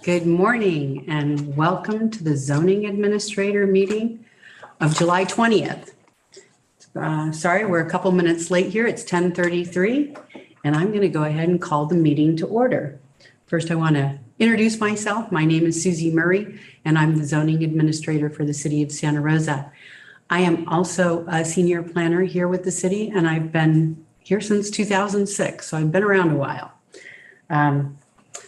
Good morning and welcome to the Zoning Administrator meeting of July 20th. Sorry, we're a couple minutes late here. It's 10:33 and I'm going to go ahead and call the meeting to order. First, I want to introduce myself. My name is Susie Murray and I'm the Zoning Administrator for the City of Santa Rosa. I am also a senior planner here with the city and I've been here since 2006, so I've been around a while.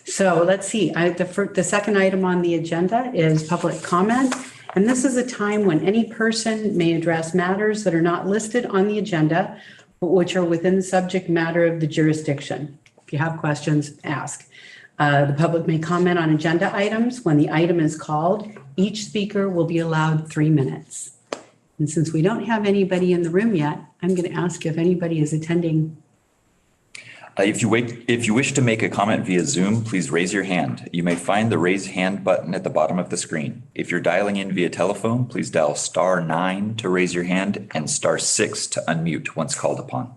So let's see, the second item on the agenda is public comment. And this is a time when any person may address matters that are not listed on the agenda, but which are within the subject matter of the jurisdiction. If you have questions, ask. The public may comment on agenda items. When the item is called, each speaker will be allowed 3 minutes. And since we don't have anybody in the room yet, I'm going to ask if anybody is attending. If you wish to make a comment via Zoom, please raise your hand. You may find the raise hand button at the bottom of the screen. If you're dialing in via telephone, please dial *9 to raise your hand and *6 to unmute once called upon.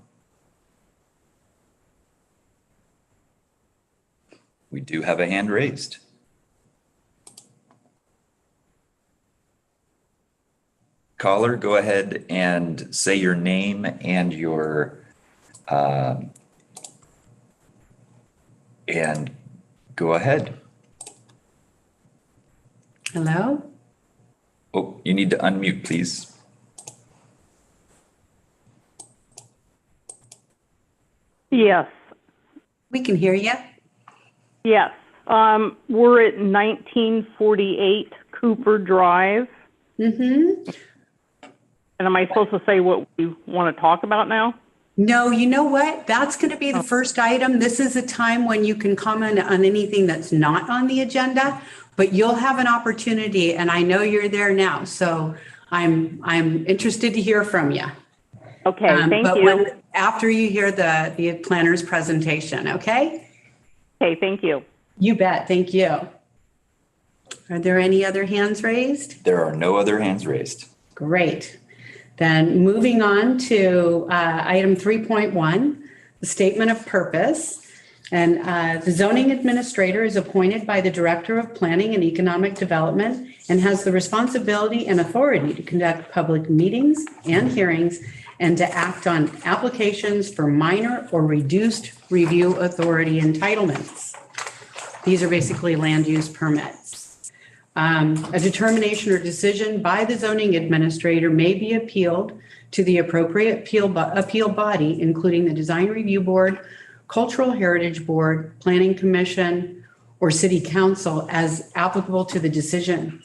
We do have a hand raised. Caller, go ahead and say your name and your and go ahead. Hello? Oh, you need to unmute, please. Yes. We can hear you. Yes. We're at 1948 Cooper Drive. Mm-hmm. And am I supposed to say what we want to talk about now? No, you know what? That's going to be the first item. This is a time when you can comment on anything that's not on the agenda, but you'll have an opportunity, and I know you're there now, so I'm interested to hear from you. Okay, thank you. After you hear the planner's presentation, okay? Okay, thank you. You bet. Thank you. Are there any other hands raised? There are no other hands raised. Great. Then moving on to item 3.1, the statement of purpose. And the zoning administrator is appointed by the Director of Planning and Economic Development and has the responsibility and authority to conduct public meetings and hearings and to act on applications for minor or reduced review authority entitlements. These are basically land use permits. A determination or decision by the zoning administrator may be appealed to the appropriate appeal body, including the Design Review Board, Cultural Heritage Board, Planning Commission, or City Council as applicable to the decision.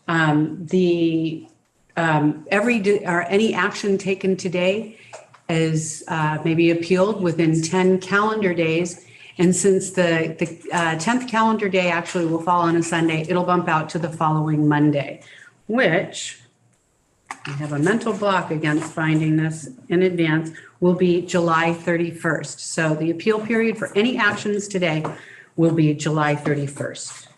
Any action taken today is maybe appealed within 10 calendar days. And since the 10th calendar day actually will fall on a Sunday, it'll bump out to the following Monday, which I have a mental block against finding this in advance, will be July 31st. So the appeal period for any actions today will be July 31st.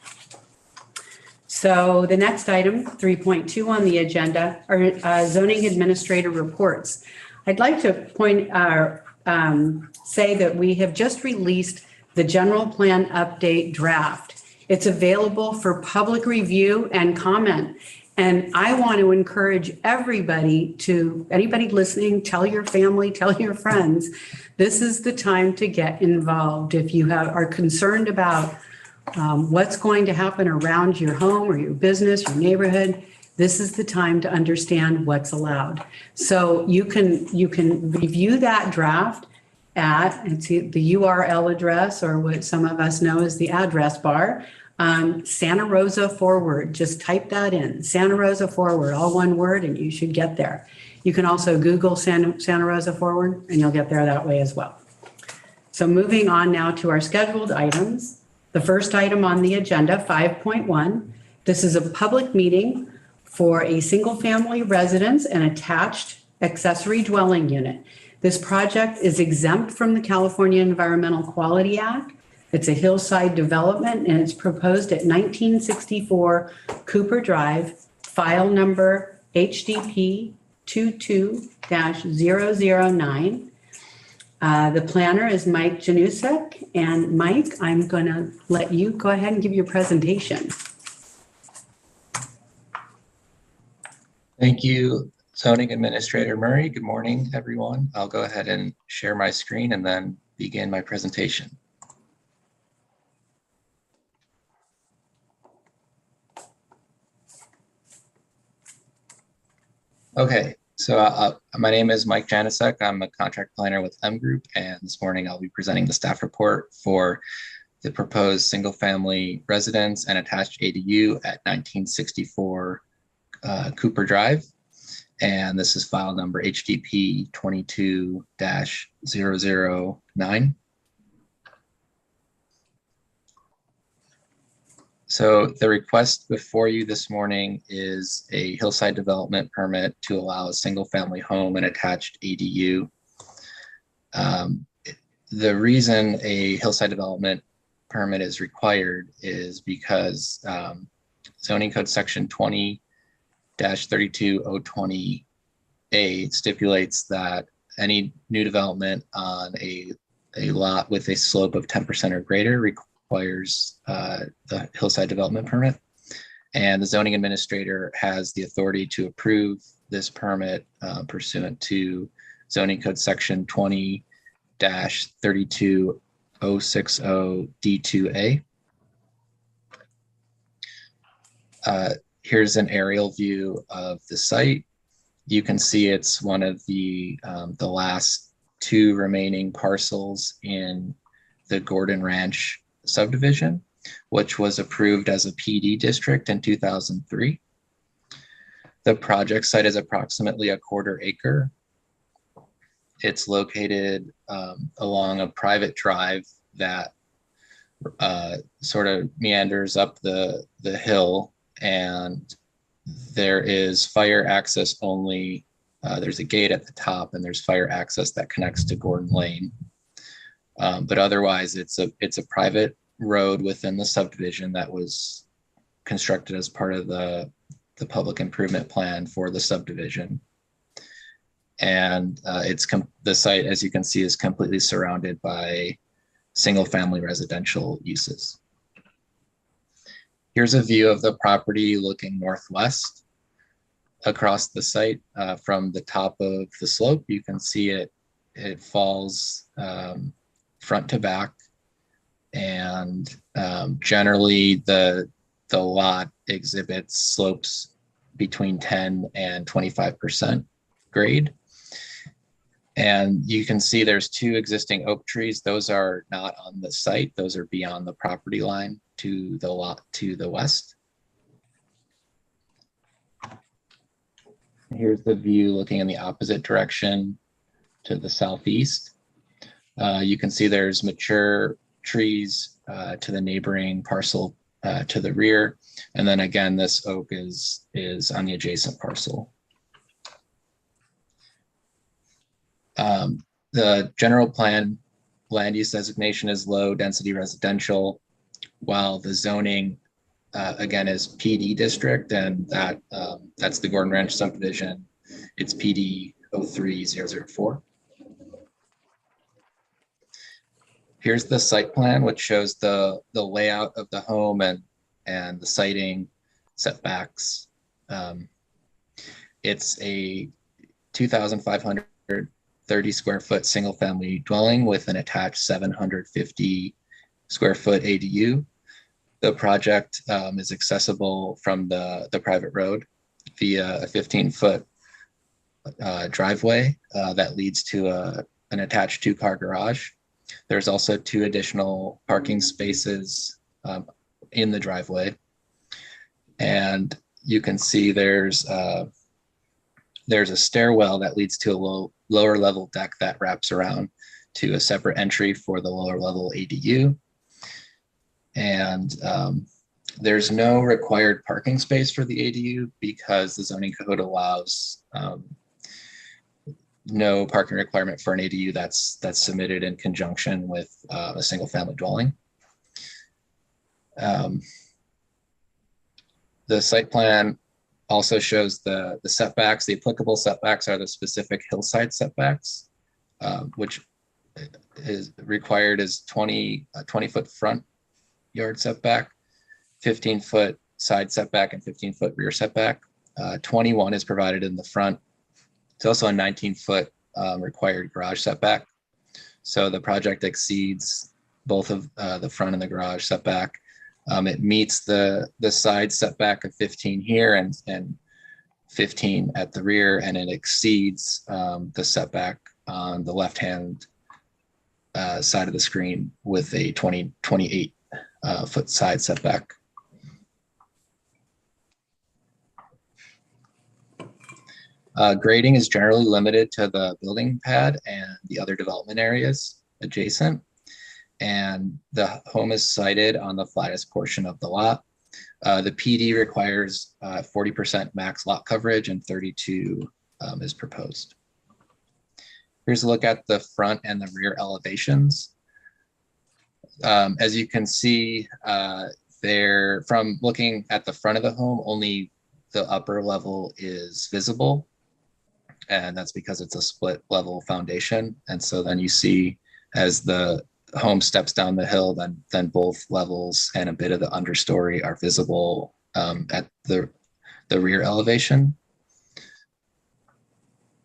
So the next item, 3.2 on the agenda, are zoning administrator reports. I'd like to say that we have just released the general plan update draft. It's available for public review and comment. And I want to encourage anybody listening, tell your family, tell your friends, this is the time to get involved. If you are concerned about what's going to happen around your home or your business, your neighborhood, this is the time to understand what's allowed. So you can review that draft at the URL address, or what some of us know as the address bar, Santa Rosa Forward. Just type that in, Santa Rosa Forward, all one word, and you should get there. You can also Google Santa Rosa Forward, and you'll get there that way as well. So moving on now to our scheduled items. The first item on the agenda, 5.1, this is a public meeting for a single-family residence and attached accessory dwelling unit. This project is exempt from the California Environmental Quality Act. It's a hillside development and it's proposed at 1964 Cooper Drive, file number HDP 22-009. The planner is Mike Janusik. And Mike, I'm going to let you go ahead and give your presentation. Thank you, Zoning Administrator Murray. Good morning, everyone. I'll go ahead and share my screen and then begin my presentation. Okay, so my name is Mike Janusik. I'm a contract planner with M Group, and this morning I'll be presenting the staff report for the proposed single-family residence and attached ADU at 1964 Cooper Drive. And this is file number HDP 22-009. So the request before you this morning is a hillside development permit to allow a single family home and attached ADU. The reason a hillside development permit is required is because zoning code section 20-32020A stipulates that any new development on a lot with a slope of 10% or greater requires the hillside development permit. And the zoning administrator has the authority to approve this permit pursuant to zoning code section 20-32060D2A. Here's an aerial view of the site. You can see it's one of the last two remaining parcels in the Gordon Ranch subdivision, which was approved as a PD district in 2003. The project site is approximately a 1/4 acre. It's located along a private drive that sort of meanders up the hill, and there is fire access only. There's a gate at the top, and there's fire access that connects to Gordon Lane. But otherwise, it's a private road within the subdivision that was constructed as part of the public improvement plan for the subdivision. And the site, as you can see, is completely surrounded by single-family residential uses. Here's a view of the property looking northwest across the site. From the top of the slope, you can see it falls front to back, and generally the lot exhibits slopes between 10 and 25% grade. And you can see there's two existing oak trees. Those are not on the site. Those are beyond the property line to the lot to the west. Here's the view looking in the opposite direction to the southeast. You can see there's mature trees to the neighboring parcel to the rear. And then again, this oak is on the adjacent parcel. The general plan land use designation is low density residential, while the zoning again is PD district, and that's the Gordon Ranch subdivision. It's PD 03004. Here's the site plan, which shows the layout of the home and the siting setbacks. It's a 2,530 square foot single family dwelling with an attached 750 square foot ADU. The project is accessible from the private road via a 15-foot driveway that leads to an attached 2-car garage. There's also 2 additional parking spaces in the driveway. And you can see there's a stairwell that leads to a lower level deck that wraps around to a separate entry for the lower level ADU. And there's no required parking space for the ADU because the zoning code allows no parking requirement for an ADU that's submitted in conjunction with a single family dwelling. The site plan also shows the setbacks. The applicable setbacks are the specific hillside setbacks, which is required is 20-foot front yard setback, 15-foot side setback, and 15-foot rear setback. 21 is provided in the front. It's also a 19-foot required garage setback. So the project exceeds both of the front and the garage setback. It meets the side setback of 15 here and 15 at the rear, and it exceeds the setback on the left-hand side of the screen with a 28 foot side setback. Grading is generally limited to the building pad and the other development areas adjacent. And the home is sited on the flattest portion of the lot. The PD requires 40% max lot coverage, and 32 is proposed. Here's a look at the front and the rear elevations. As you can see there, from looking at the front of the home, only the upper level is visible. And that's because it's a split level foundation. And so then you see as the home steps down the hill, then both levels and a bit of the understory are visible at the rear elevation.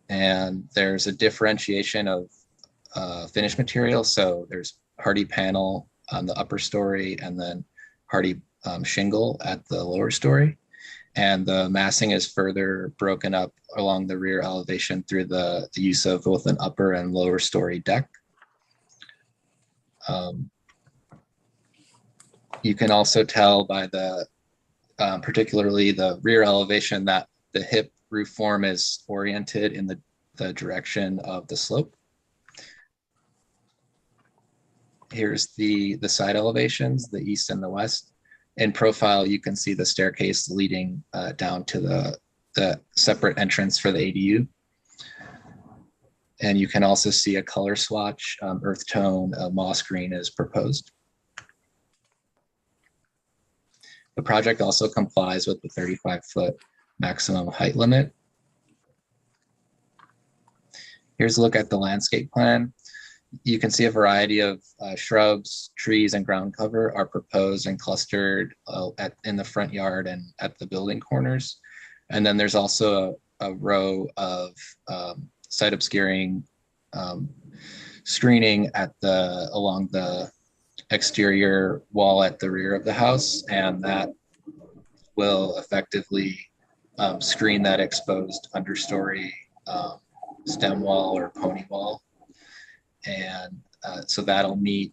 And there's a differentiation of finish material. So there's hardy panel on the upper story and then hardy shingle at the lower story. And the massing is further broken up along the rear elevation through the use of both an upper and lower story deck. You can also tell by the, particularly the rear elevation, that the hip roof form is oriented in the direction of the slope. Here's the side elevations, the east and the west. In profile, you can see the staircase leading down to the separate entrance for the ADU. And you can also see a color swatch, earth tone, moss green is proposed. The project also complies with the 35-foot maximum height limit. Here's a look at the landscape plan. You can see a variety of shrubs, trees, and ground cover are proposed and clustered in the front yard and at the building corners. And then there's also a row of site obscuring screening along the exterior wall at the rear of the house, and that will effectively screen that exposed understory stem wall or pony wall. And so that'll meet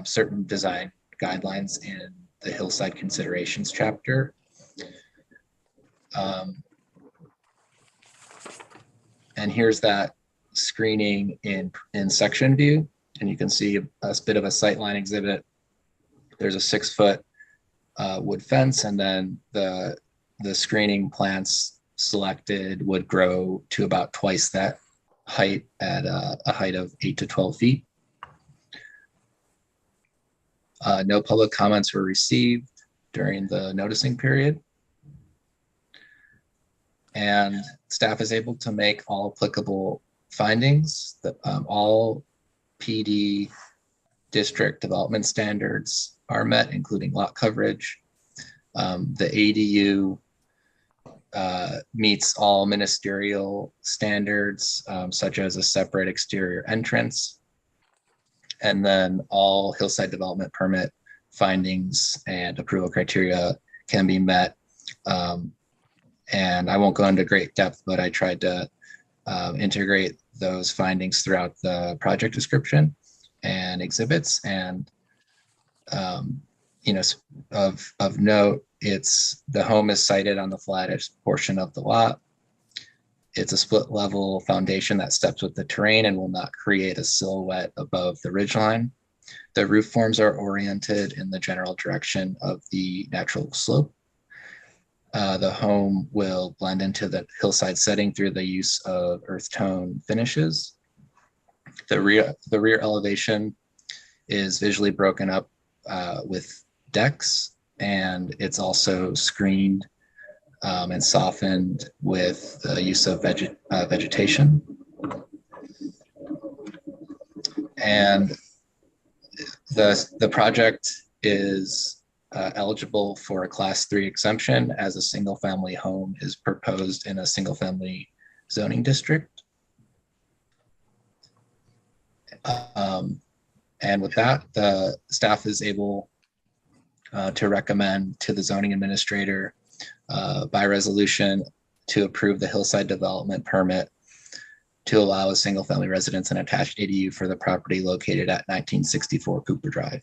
certain design guidelines in the hillside considerations chapter. And here's that screening in section view. And you can see a bit of a sightline exhibit. There's a 6-foot wood fence, and then the screening plants selected would grow to about twice that height at a height of 8 to 12 feet. No public comments were received during the noticing period. And staff is able to make all applicable findings. That all PD district development standards are met, including lot coverage. The ADU meets all ministerial standards, such as a separate exterior entrance. And then all hillside development permit findings and approval criteria can be met. And I won't go into great depth, but I tried to integrate those findings throughout the project description and exhibits. And of note, the home is sited on the flattest portion of the lot. It's a split level foundation that steps with the terrain and will not create a silhouette above the ridgeline. The roof forms are oriented in the general direction of the natural slope. The home will blend into the hillside setting through the use of earth tone finishes. The rear elevation is visually broken up with decks, and it's also screened and softened with the use of vegetation. And the project is eligible for a class 3 exemption as a single family home is proposed in a single family zoning district. And with that, the staff is able to recommend to the zoning administrator by resolution to approve the hillside development permit to allow a single family residence and attached ADU for the property located at 1964 Cooper Drive.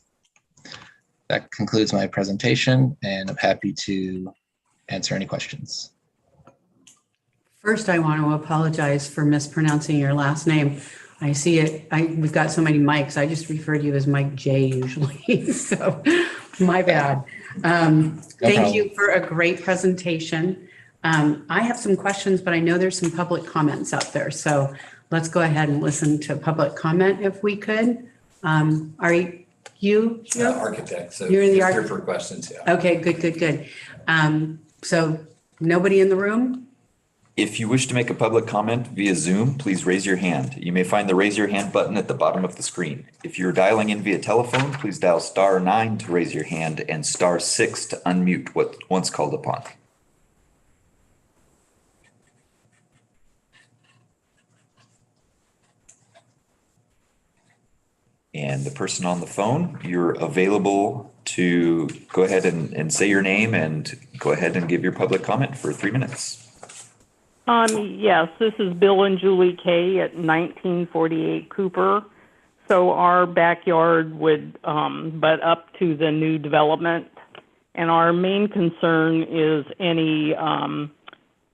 That concludes my presentation, and I'm happy to answer any questions. First, I want to apologize for mispronouncing your last name. I see it. We've got so many Mikes. I just refer to you as Mike J usually. So my bad. Thank you for a great presentation. I have some questions, but I know there's some public comments out there. So let's go ahead and listen to public comment if we could. Are you here? Architect, so You're the here for questions, yeah. Okay, good. So nobody in the room? If you wish to make a public comment via Zoom, please raise your hand. You may find the raise your hand button at the bottom of the screen. If you're dialing in via telephone, please dial *9 to raise your hand and *6 to unmute once called upon. And the person on the phone, you're available to go ahead and say your name and go ahead and give your public comment for 3 minutes. Yes, this is Bill and Julie Kay at 1948 Cooper. So our backyard would butt up to the new development, and our main concern is any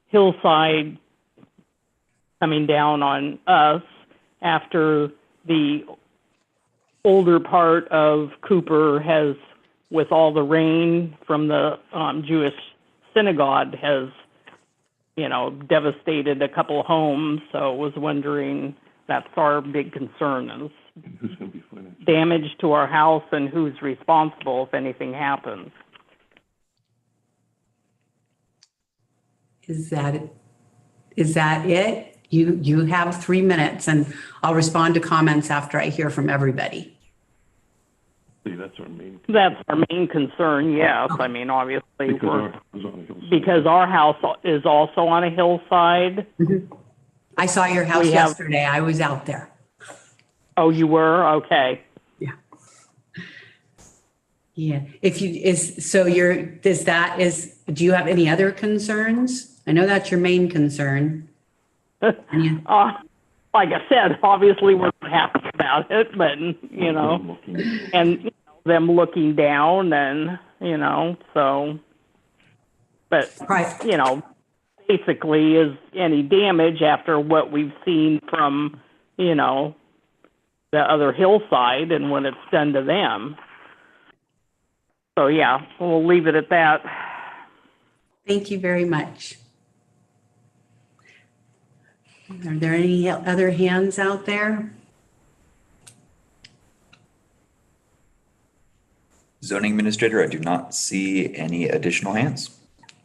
hillside coming down on us after the older part of Cooper has, with all the rain from the Jewish synagogue, has devastated a couple homes. So I was wondering, that's our big concern, is Who's going to be financed? damage to our house and who's responsible if anything happens. Is that it? You have 3 minutes, and I'll respond to comments after I hear from everybody. See, that's our main. That's our main concern, yes. I mean, obviously, Because our house is also on a hillside. I saw your house We have- yesterday. I was out there. Oh, you were? Okay. Yeah. Do you have any other concerns? I know that's your main concern. Like I said, obviously we're not happy about it, but, and them looking down and, so, but, Right. basically is any damage after what we've seen from, the other hillside and what it's done to them. So, yeah, we'll leave it at that. Thank you very much. Are there any other hands out there? Zoning administrator, I do not see any additional hands.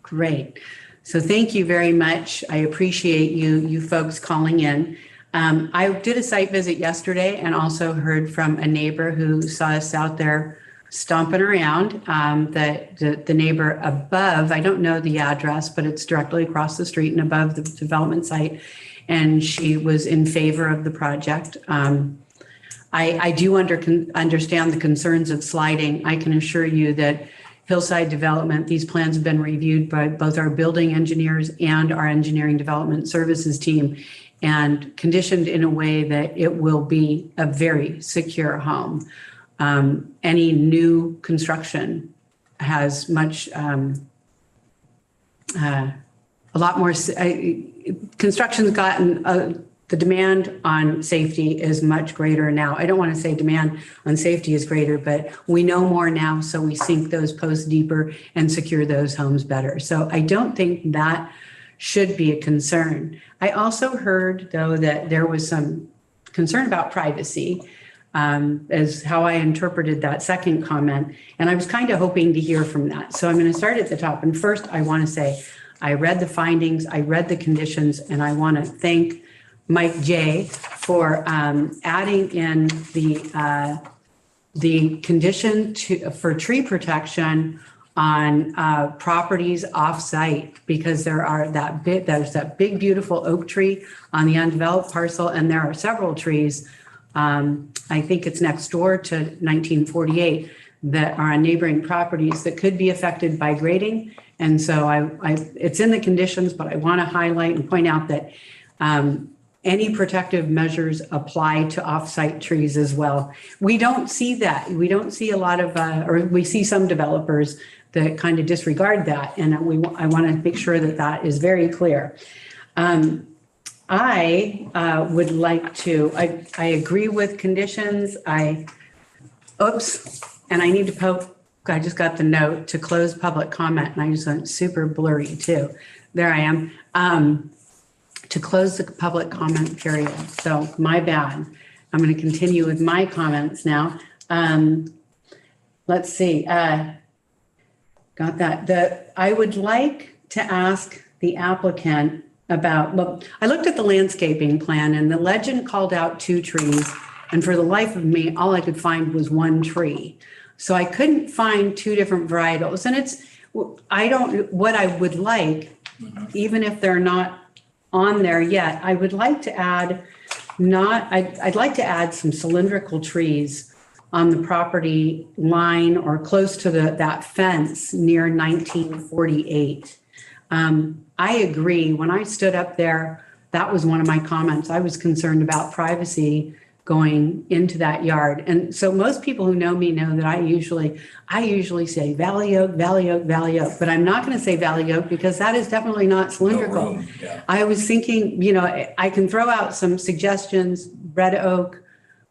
Great. So thank you very much. I appreciate you folks calling in. I did a site visit yesterday and also heard from a neighbor who saw us out there stomping around. The neighbor above, I don't know the address, but it's directly across the street and above the development site. And she was in favor of the project. I do understand the concerns of sliding. I can assure you that Hillside Development, these plans have been reviewed by both our building engineers and our engineering development services team, and conditioned in a way that it will be a very secure home. Any new construction has much, a lot more, construction's gotten, the demand on safety is much greater now. I don't want to say demand on safety is greater, but we know more now, so we sink those posts deeper and secure those homes better. So I don't think that should be a concern. I also heard, though, that there was some concern about privacy, as how I interpreted that second comment. And I was kind of hoping to hear from that. So I'm going to start at the top. And first, I want to say, I read the findings, I read the conditions, and I want to thank Mike J. for adding in the condition for tree protection on properties off-site, because there's that big, beautiful oak tree on the undeveloped parcel, and there are several trees, I think it's next door to 1948, that are on neighboring properties that could be affected by grading. And so it's in the conditions, but I want to highlight and point out that any protective measures apply to off-site trees as well. We don't see that. We don't see a lot of, or we see some developers that kind of disregard that. And I want to make sure that that is very clear. I would like to, I agree with conditions. And I need to I just got the note to close public comment, and I just went super blurry too. There I am. To close the public comment period. So my bad. I'm going to continue with my comments now. Let's see. Got that. I would like to ask the applicant about, well, I looked at the landscaping plan and the legend called out 2 trees. And for the life of me, all I could find was 1 tree. So I couldn't find 2 different varietals. And what I would like, even if they're not on there yet, I would like to add I'd like to add some cylindrical trees on the property line or close to that fence near 1948. I agree. When I stood up there, that was one of my comments. I was concerned about privacy going into that yard. And so most people who know me know that I usually say Valley Oak, Valley Oak, Valley Oak, but I'm not going to say Valley Oak because that is definitely not cylindrical. Yeah. I was thinking, I can throw out some suggestions, red oak,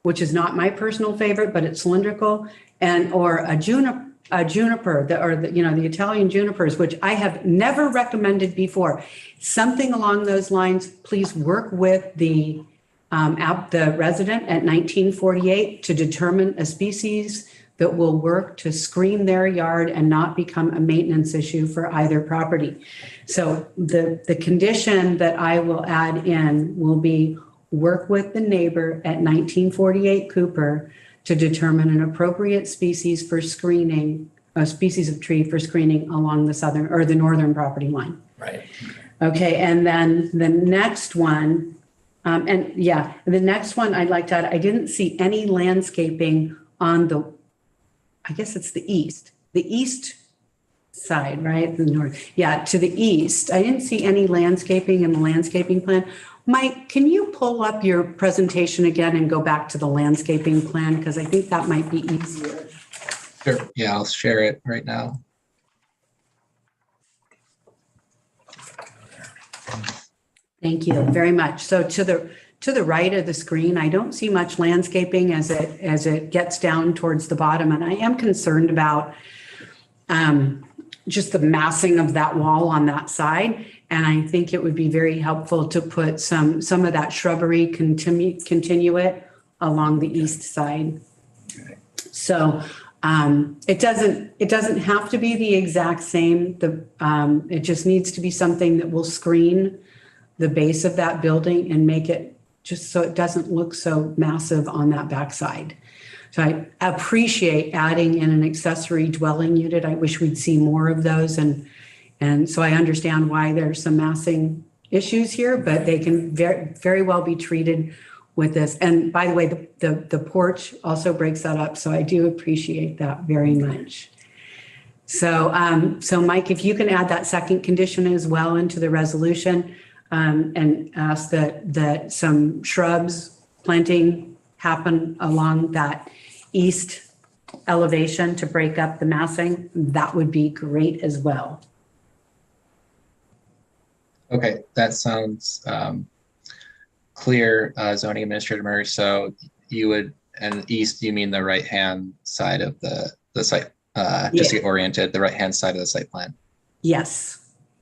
which is not my personal favorite, but it's cylindrical, or a juniper, the Italian junipers, which I have never recommended before. Something along those lines. Please work with the resident at 1948 to determine a species that will work to screen their yard and not become a maintenance issue for either property. So the condition that I will add in will be work with the neighbor at 1948 Cooper to determine an appropriate species for screening, a species of tree for screening along the southern or the northern property line. Right. Okay, and then the next one, the next one I'd like to add, I didn't see any landscaping on I guess it's the east side, right? The north, yeah, to the east. I didn't see any landscaping in the landscaping plan. Mike, can you pull up your presentation again and go back to the landscaping plan? Because I think that might be easier. Sure. Yeah, I'll share it right now. Thank you very much. So to the right of the screen, I don't see much landscaping as it gets down towards the bottom. And I am concerned about just the massing of that wall on that side. And I think it would be very helpful to put some of that shrubbery continue it along the east side. Okay. So it doesn't have to be the exact same. It just needs to be something that will screen the base of that building and make it just so it doesn't look so massive on that backside. So I appreciate adding in an accessory dwelling unit. I wish we'd see more of those. And so I understand why there's some massing issues here, but they can very, very well be treated with this. And by the way, the porch also breaks that up. So I do appreciate that very much. So Mike, if you can add that second condition as well into the resolution, and ask that some shrubs planting happen along that east elevation to break up the massing, that would be great as well. Okay, that sounds clear, zoning administrator Murray. So you would, and east, you mean the right-hand side of the site, just to get oriented, the right-hand side of the site plan? Yes.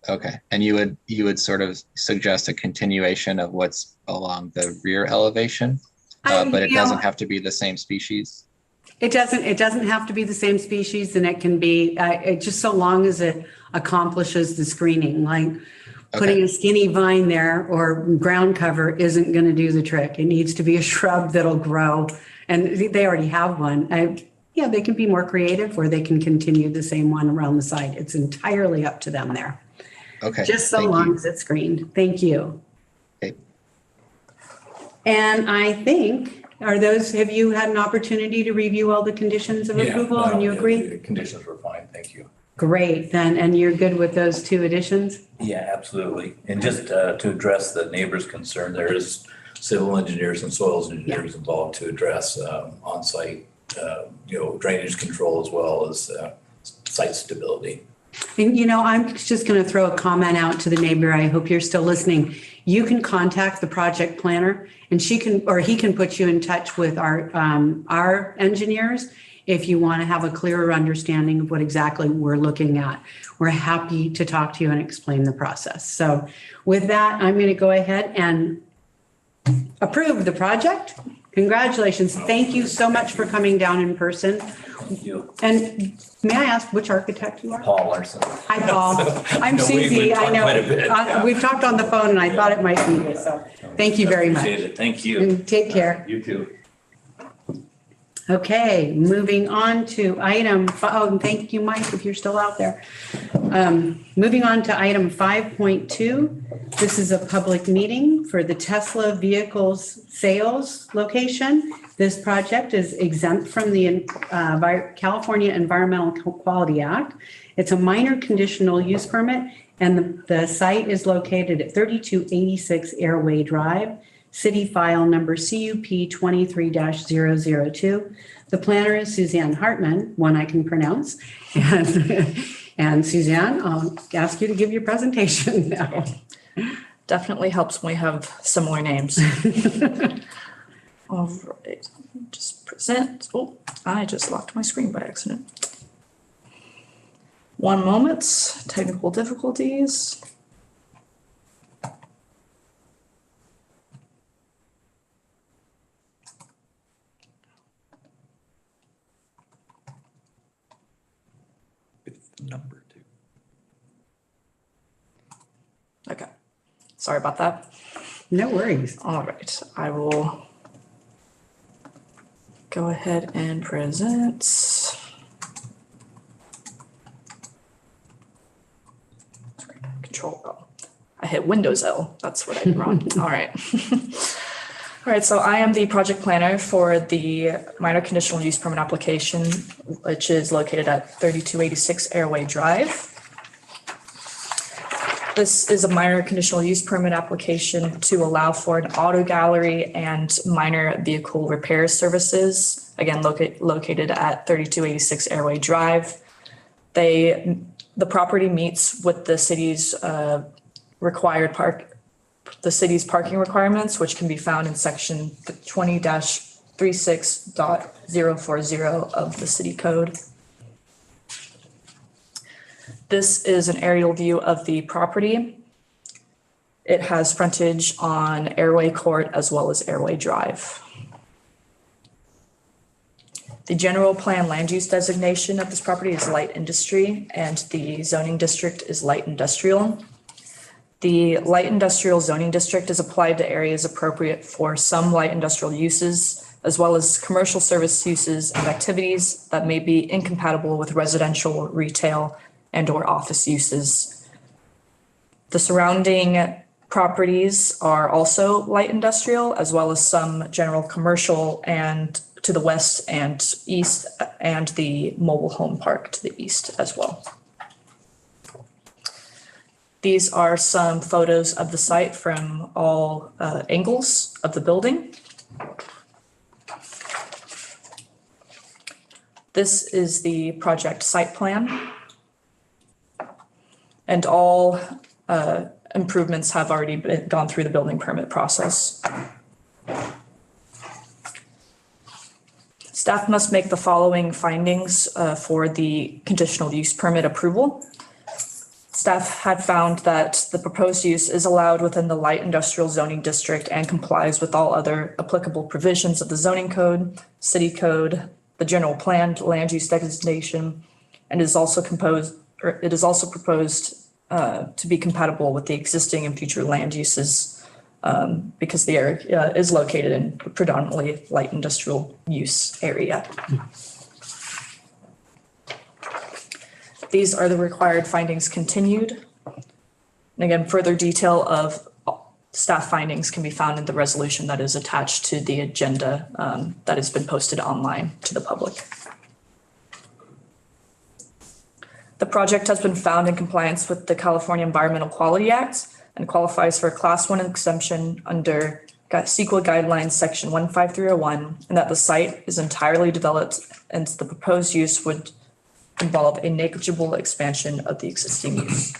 Okay, and you would sort of suggest a continuation of what's along the rear elevation, but it doesn't have to be the same species? It doesn't have to be the same species, and it can be, it just so long as it accomplishes the screening. Like Putting a skinny vine there or ground cover isn't going to do the trick. It needs to be a shrub that'll grow. And they already have one. Yeah, they can be more creative or they can continue the same one around the side. It's entirely up to them there. Okay. Just so thank long you. as it's greened. Thank you. Okay. And I think, have you had an opportunity to review all the conditions of approval and you agree? The conditions were fine, thank you. Great, then, and you're good with those two additions? Yeah, absolutely. And just to address the neighbor's concern, there is civil engineers and soils engineers involved to address on-site, drainage control as well as site stability. And I'm just going to throw a comment out to the neighbor. I hope you're still listening. You can contact the project planner and he can put you in touch with our engineers if you want to have a clearer understanding of what exactly we're looking at. We're happy to talk to you and explain the process. So with that, I'm going to go ahead and approve the project. Congratulations. Thank you so much for coming down in person. Thank you. And may I ask which architect you are? Paul Larson. Hi, Paul. I'm No, Susie. we've I talked quite a bit. know. We've talked on the phone and I thought it might be you. So thank you very much. Appreciate it. Thank you. And take care. You too. Okay, moving on to and thank you, Mike, if you're still out there. Moving on to item 5.2. This is a public meeting for the Tesla vehicles sales location. This project is exempt from the California Environmental Quality Act. It's a minor conditional use permit, and the site is located at 3286 Airway Drive, City File number CUP 23-002. The planner is Suzanne Hartman, one I can pronounce. And Suzanne, I'll ask you to give your presentation now. Definitely helps when we have similar names. All right, just present. Oh, I just locked my screen by accident. One moment, technical difficulties. Number 2. Okay, sorry about that. No worries. All right, I will go ahead and present. Control L. I hit Windows L. That's what I did wrong. All right. All right, so I am the project planner for the minor conditional use permit application, which is located at 3286 Airway Drive. This is a minor conditional use permit application to allow for an auto gallery and minor vehicle repair services, again, located at 3286 Airway Drive. The property meets with the city's parking requirements, which can be found in section 20-36.040 of the city code. This is an aerial view of the property. It has frontage on Airway Court as well as Airway Drive. The general plan land use designation of this property is light industry, and the zoning district is light industrial. The light industrial zoning district is applied to areas appropriate for some light industrial uses, as well as commercial service uses and activities that may be incompatible with residential, retail, and/or office uses. The surrounding properties are also light industrial, as well as some general commercial and to the west and east, and the mobile home park to the east as well. These are some photos of the site from all angles of the building. This is the project site plan. And all improvements have already gone through the building permit process. Staff must make the following findings for the conditional use permit approval. Staff had found that the proposed use is allowed within the light industrial zoning district and complies with all other applicable provisions of the zoning code, city code, the general plan, land use designation, and it is also proposed to be compatible with the existing and future land uses because the area is located in a predominantly light industrial use area. These are the required findings continued. And again, further detail of staff findings can be found in the resolution that is attached to the agenda that has been posted online to the public. The project has been found in compliance with the California Environmental Quality Act and qualifies for a Class 1 exemption under CEQA Guidelines Section 15301, and that the site is entirely developed and the proposed use would involve a negligible expansion of the existing use.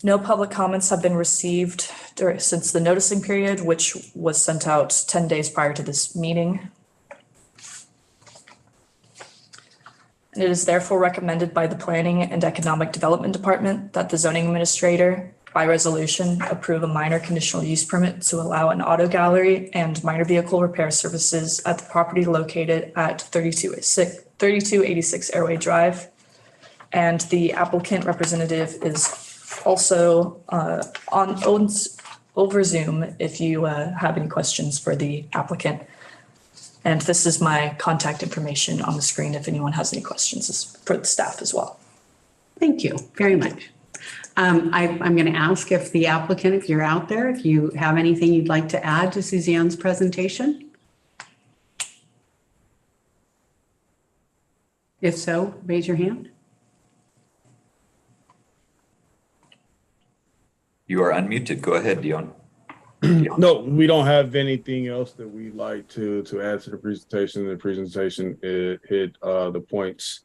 No public comments have been received since the noticing period, which was sent out 10 days prior to this meeting. And it is therefore recommended by the Planning and Economic Development Department that the zoning administrator, by resolution, approve a minor conditional use permit to allow an auto gallery and minor vehicle repair services at the property located at 3286 Airway Drive. And the applicant representative is also over Zoom if you have any questions for the applicant. And this is my contact information on the screen if anyone has any questions for the staff as well. Thank you very much. I'm going to ask if the applicant, if you're out there, if you have anything you'd like to add to Suzanne's presentation. If so, raise your hand. You are unmuted. Go ahead, Dion. No, we don't have anything else that we'd like to add to the presentation. The presentation hit the points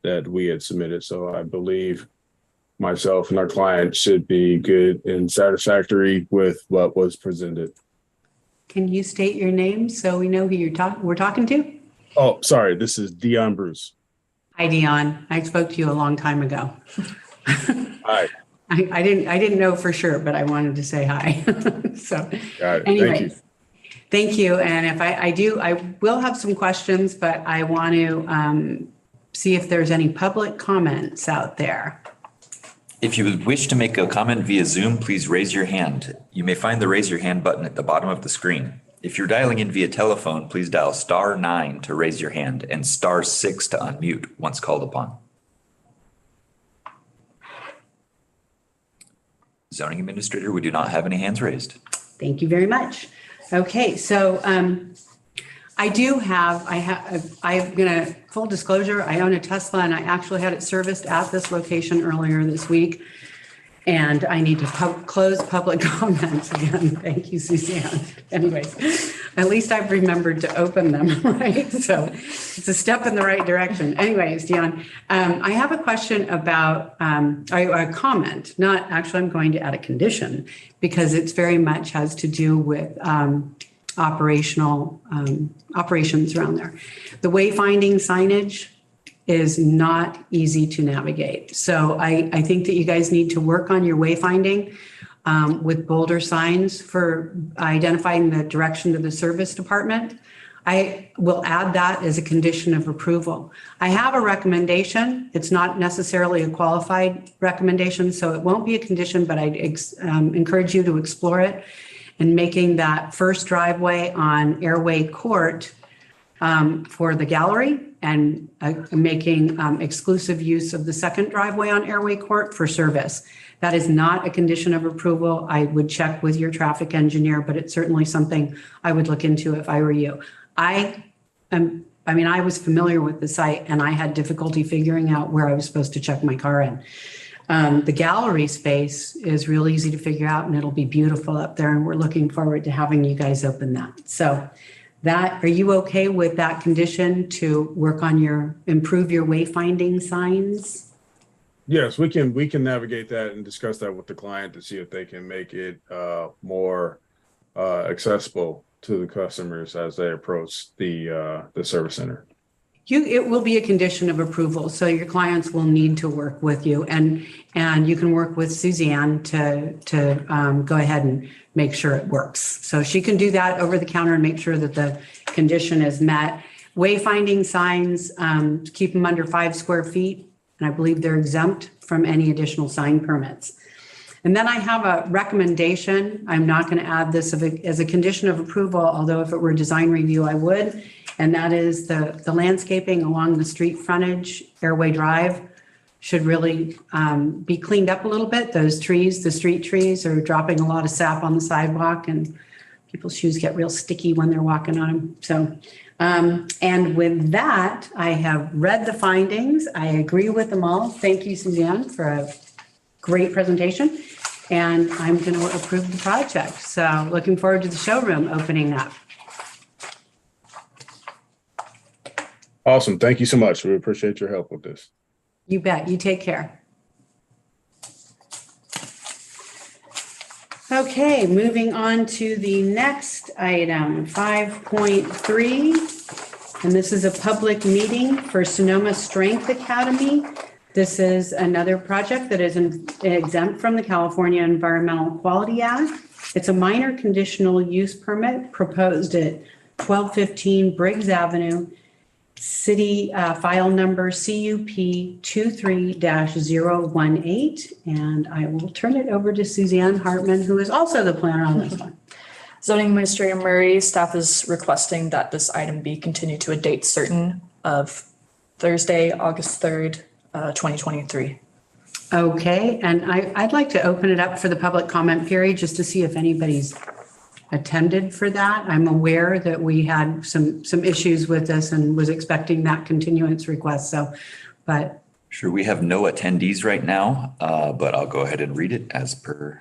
that we had submitted. So I believe myself and our client should be good and satisfactory with what was presented. Can you state your name so we know who we're talking to? Oh, sorry. This is Dion Bruce. Hi, Dion. I spoke to you a long time ago. Hi. I didn't know for sure, but I wanted to say hi. So anyways, thank you. And if I will have some questions, but I want to see if there's any public comments out there. If you would wish to make a comment via Zoom, please raise your hand. You may find the raise your hand button at the bottom of the screen. If you're dialing in via telephone, please dial *9 to raise your hand and *6 to unmute once called upon. Zoning administrator, we do not have any hands raised. Thank you very much. Okay, so I'm gonna, full disclosure, I own a Tesla and I actually had it serviced at this location earlier this week. And I need to close public comments again. Thank you, Suzanne. Anyways, at least I've remembered to open them, right? So it's a step in the right direction. Anyways, Dion, I have a question about, a comment, not actually, I'm going to add a condition because it's very much has to do with operations around there. The wayfinding signage is not easy to navigate. So I think that you guys need to work on your wayfinding with bolder signs for identifying the direction to the service department. I will add that as a condition of approval. I have a recommendation. It's not necessarily a qualified recommendation, so it won't be a condition, but I'd encourage you to explore it and making that first driveway on Airway Court for the gallery and making exclusive use of the second driveway on Airway Court for service. That is not a condition of approval. I would check with your traffic engineer, but it's certainly something I would look into if I were you. I was familiar with the site and I had difficulty figuring out where I was supposed to check my car in. The gallery space is real easy to figure out and it'll be beautiful up there. And we're looking forward to having you guys open that. So are you okay with that condition to work on improve your wayfinding signs? Yes, we can navigate that and discuss that with the client to see if they can make it more accessible to the customers as they approach the service center. It will be a condition of approval, so your clients will need to work with you, and you can work with Suzanne to go ahead and make sure it works. So she can do that over the counter and make sure that the condition is met. Wayfinding signs, keep them under 5 square feet. and I believe they're exempt from any additional sign permits. And then I have a recommendation. I'm not going to add this as a condition of approval, although if it were design review, I would. And that is the landscaping along the street frontage, Airway Drive, should really be cleaned up a little bit. Those trees, the street trees, are dropping a lot of sap on the sidewalk, and people's shoes get real sticky when they're walking on them. So, and with that, I have read the findings. I agree with them all. Thank you, Suzanne, for a great presentation. And I'm going to approve the project. So looking forward to the showroom opening up. Awesome. Thank you so much. We appreciate your help with this. You bet. You take care. Okay, moving on to the next item, 5.3. And this is a public meeting for Sonoma Strength Academy. This is another project that is exempt from the California Environmental Quality Act. It's a minor conditional use permit proposed at 1215 Briggs Avenue, city file number CUP 23-018. And I will turn it over to Suzanne Hartman, who is also the planner on this one. Zoning Administrator Murray, staff is requesting that this item be continued to a date certain of Thursday, August 3rd, 2023. Okay, and I'd like to open it up for the public comment period just to see if anybody's attended for that. I'm aware that we had some issues with this and was expecting that continuance request. So, but. Sure, we have no attendees right now, but I'll go ahead and read it as per.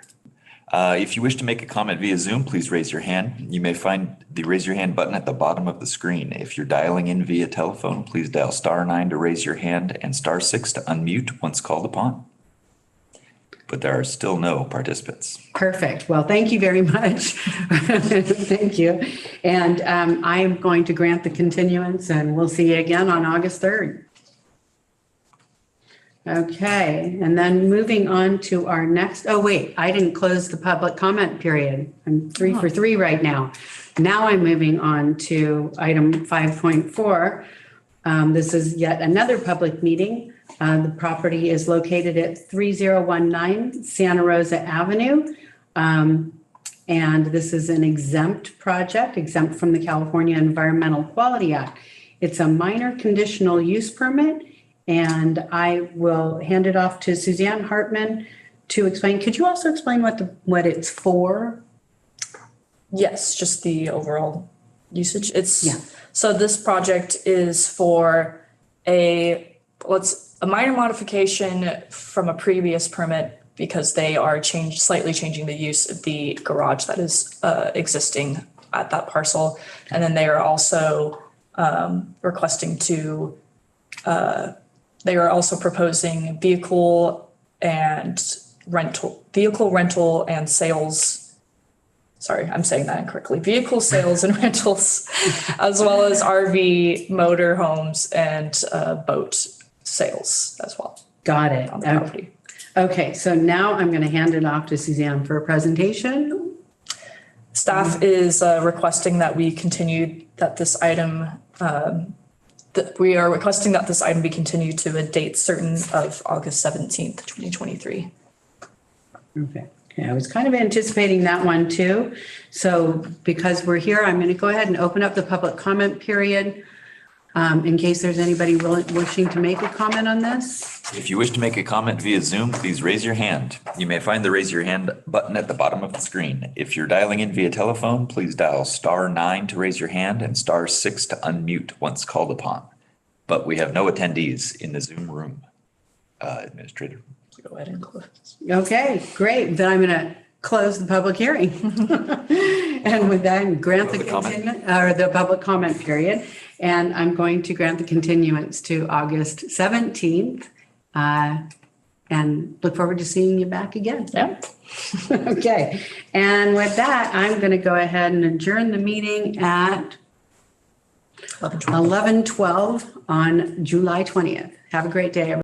If you wish to make a comment via Zoom, please raise your hand. You may find the raise your hand button at the bottom of the screen. If you're dialing in via telephone, please dial *9 to raise your hand and *6 to unmute once called upon. But there are still no participants. Perfect. Well, thank you very much. Thank you. And I am going to grant the continuance, and we'll see you again on August 3rd. Okay, and then moving on to our next, oh wait, I didn't close the public comment period. I'm 3 for 3 right now. Now I'm moving on to item 5.4. This is yet another public meeting. The property is located at 3019 Santa Rosa Avenue. And this is an exempt project, exempt from the California Environmental Quality Act. It's a minor conditional use permit. And I will hand it off to Suzanne Hartman to explain. Could you also explain what it's for? Yes, just the overall usage. So this project is for a minor modification from a previous permit because they are slightly changing the use of the garage that is existing at that parcel. And then they are also requesting to they are also proposing vehicle rental and sales. Sorry, I'm saying that incorrectly. Vehicle sales and rentals, as well as RV, motor homes, and boat sales as well. Got it. On the property. Okay, so now I'm going to hand it off to Suzanne for a presentation. Staff is requesting that we continue that this item. We are requesting that this item be continued to a date certain of August 17th, 2023. Okay, I was kind of anticipating that one too. So because we're here, I'm going to go ahead and open up the public comment period in case there's anybody wishing to make a comment on this. If you wish to make a comment via Zoom, please raise your hand. You may find the raise your hand button at the bottom of the screen. If you're dialing in via telephone, please dial *9 to raise your hand and *6 to unmute once called upon. But we have no attendees in the Zoom room, Administrator. Go ahead and close. Okay, great. Then I'm going to close the public hearing. And with that, grant the public comment period. And I'm going to grant the continuance to August 17th. And look forward to seeing you back again. Yeah. Okay. And with that, I'm going to go ahead and adjourn the meeting at 11:12 on July 20th. Have a great day, everyone.